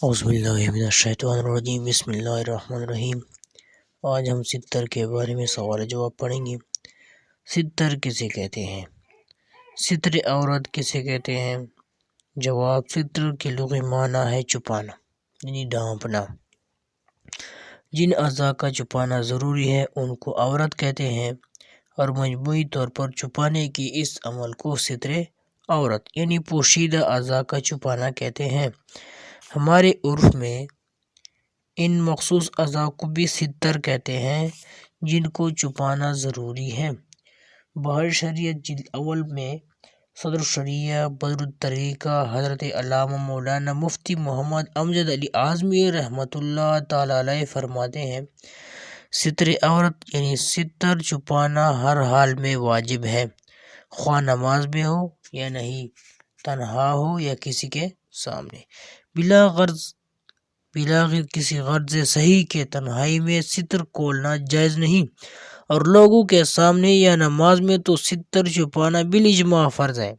اعوذ باللہ من الشیطان الرجیم، بسم اللہ الرحمن الرحیم۔ آج ہم ستر کے بارے میں سوال جواب پڑھیں گے۔ ستر کسے کہتے ہیں؟ ستر عورت کسے کہتے ہیں؟ جواب، ستر کے لغوی معنی ہے چھپانا، یعنی ڈھانپنا۔ جن اعضاء کا چھپانا ضروری ہے ان کو عورت کہتے ہیں، اور مجموعی طور پر چھپانے کی اس عمل کو ستر عورت یعنی پوشیدہ اعضاء کا چھپانا کہتے ہیں۔ ہمارے عرف میں ان مخصوص اعضاء کو بھی ستر کہتے ہیں جن کو چھپانا ضروری ہے۔ بحر شریعت جلد اول میں صدر الشریعہ بدر الطریقہ حضرت علامہ مولانا مفتی محمد امجد علی اعظمی رحمۃ اللہ تعالی علیہ فرماتے ہیں، ستر عورت یعنی ستر چھپانا ہر حال میں واجب ہے، خواہ نماز میں ہو یا نہیں، تنہا ہو یا کسی کے سامنے، بلا غیر کسی غرض صحیح کے تنہائی میں ستر کھولنا جائز نہیں، اور لوگوں کے سامنے یا نماز میں تو ستر چھپانا بالاجماع فرض ہے۔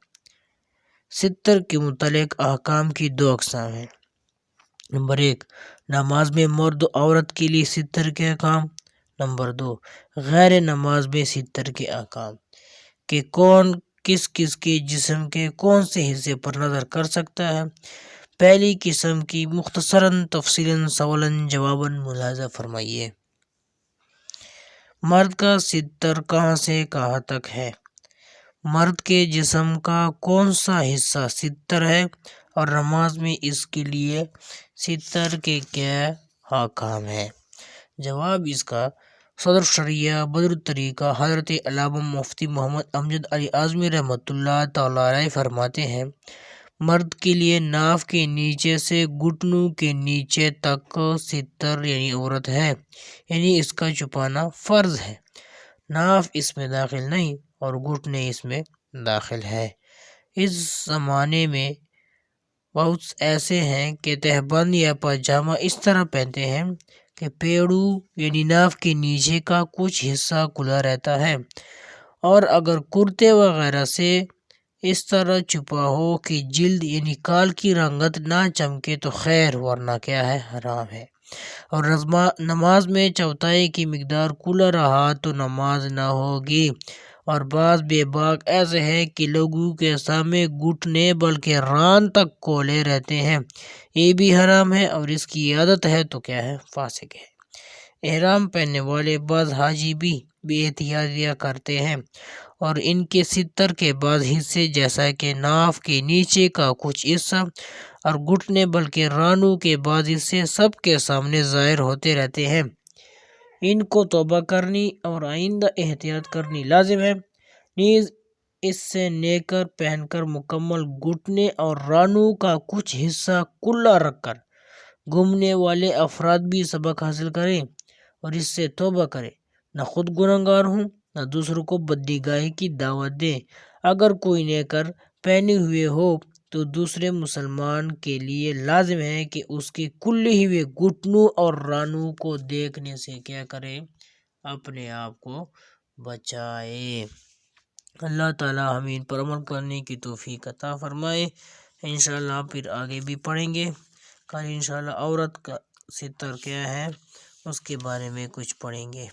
ستر کے متعلق احکام کی دو اقسام ہیں۔ نمبر 1، نماز میں مرد و عورت کے لیے ستر کے احکام۔ نمبر 2، غیر نماز میں ستر کے احکام، کہ کون کس کس کے جسم کے کون سے حصے پر نظر کر سکتا ہے۔ پہلی قسم کی مختصراً تفصیلاً سوالاً جواباً ملاحظہ فرمائیے۔ مرد کا ستر کہاں سے کہاں تک ہے؟ مرد کے جسم کا کون سا حصہ ستر ہے، اور نماز میں اس کے لیے ستر کے کیا احکام ہیں؟ جواب اس کا، صدر الشریعہ بدر الطریقہ حضرت علامہ مفتی محمد امجد علی اعظمی رحمۃ اللہ تعالی علیہ فرماتے ہیں، مرد کے لیے ناف کے نیچے سے گھٹنوں کے نیچے تک ستر یعنی عورت ہے، یعنی اس کا چھپانا فرض ہے۔ ناف اس میں داخل نہیں اور گھٹنے اس میں داخل ہے۔ اس زمانے میں بہت ایسے ہیں کہ تہبند یا پاجامہ اس طرح پہنتے ہیں کہ پیڑو یعنی ناف کے نیچے کا کچھ حصہ کھلا رہتا ہے، اور اگر کرتے وغیرہ سے اس طرح چھپا ہو کہ جلد یعنی کال کی رنگت نہ چمکے تو خیر، ورنہ کیا ہے، حرام ہے۔ اور نماز میں چوتھائی کی مقدار کھلا رہا تو نماز نہ ہوگی۔ اور بعض بے باک ایسے ہیں کہ لوگوں کے سامنے گھٹنے بلکہ ران تک کھولے رہتے ہیں، یہ بھی حرام ہے، اور اس کی عادت ہے تو کیا ہے، فاسق ہے۔ احرام پہننے والے بعض حاجی بھی بے احتیاطیاں کرتے ہیں، اور ان کے ستر کے بعض حصے جیسا کہ ناف کے نیچے کا کچھ حصہ اور گھٹنے بلکہ رانوں کے بعض حصے سب کے سامنے ظاہر ہوتے رہتے ہیں۔ ان کو توبہ کرنی اور آئندہ احتیاط کرنی لازم ہے۔ نیز اس سے نیکر پہن کر مکمل گھٹنے اور رانوں کا کچھ حصہ کھلا رکھ کر گھومنے والے افراد بھی سبق حاصل کریں اور اس سے توبہ کریں، نہ خود گنہگار ہوں نہ دوسروں کو بدنگاہی کی دعوت دیں۔ اگر کوئی نیکر پہنے ہوئے ہو تو دوسرے مسلمان کے لیے لازم ہے کہ اس کے کھلے ہوئے گھٹنوں اور رانوں کو دیکھنے سے کیا کرے، اپنے آپ کو بچائے۔ اللہ تعالی ہمیں ان پر عمل کرنے کی توفیق عطا فرمائے۔ انشاءاللہ پھر آگے بھی پڑھیں گے۔ کل انشاءاللہ عورت کا ستر کیا ہے اس کے بارے میں کچھ پڑھیں گے۔